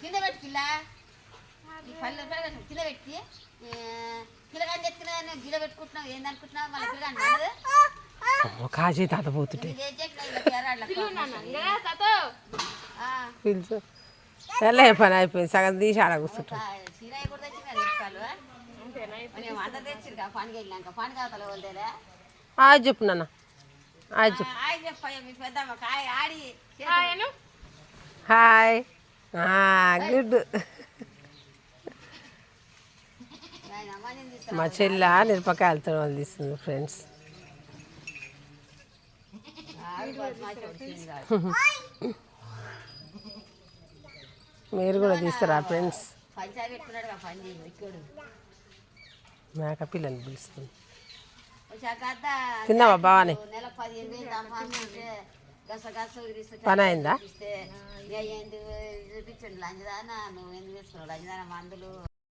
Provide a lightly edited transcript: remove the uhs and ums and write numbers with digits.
కింద పెట్టుకిల్లా పళ్ళు కింద పెట్టి పిల్లగాని ఎత్తున గిల పెట్టుకుంటున్నావు ఏందనుకుంటున్నావు మళ్ళీ పిల్లగాని కాజీ తాత పోతుంటే పిలుచు ఎలా పని అయిపోయింది సగం తీసి ఆడ కూర్చుంటా సీరయ్య కూడా తెచ్చిన అంత తెచ్చిరు పండుగ వెళ్ళాక పండుగ అవతల వదిలేదా ఆజ్ చెప్పు నాన్న ఆజ్ చెప్పు హాయ్ చెప్పయ్య మీ పెద్దమ్మ హాయ్ ఆడి హాయ్ గుడ్ మా చెల్ల మిరపకాయలతో వాళ్ళు తీస్తుంది ఫ్రెండ్స్ మీరు కూడా తీస్తారా ఫ్రెండ్స్ మేక పిల్లని పిలుస్తుంది తిన్నావా బావాని పని అయిందా చూపించండి లంచదానా నువ్వు ఎందుకు తీసుకున్నావు లంచదానా మందులు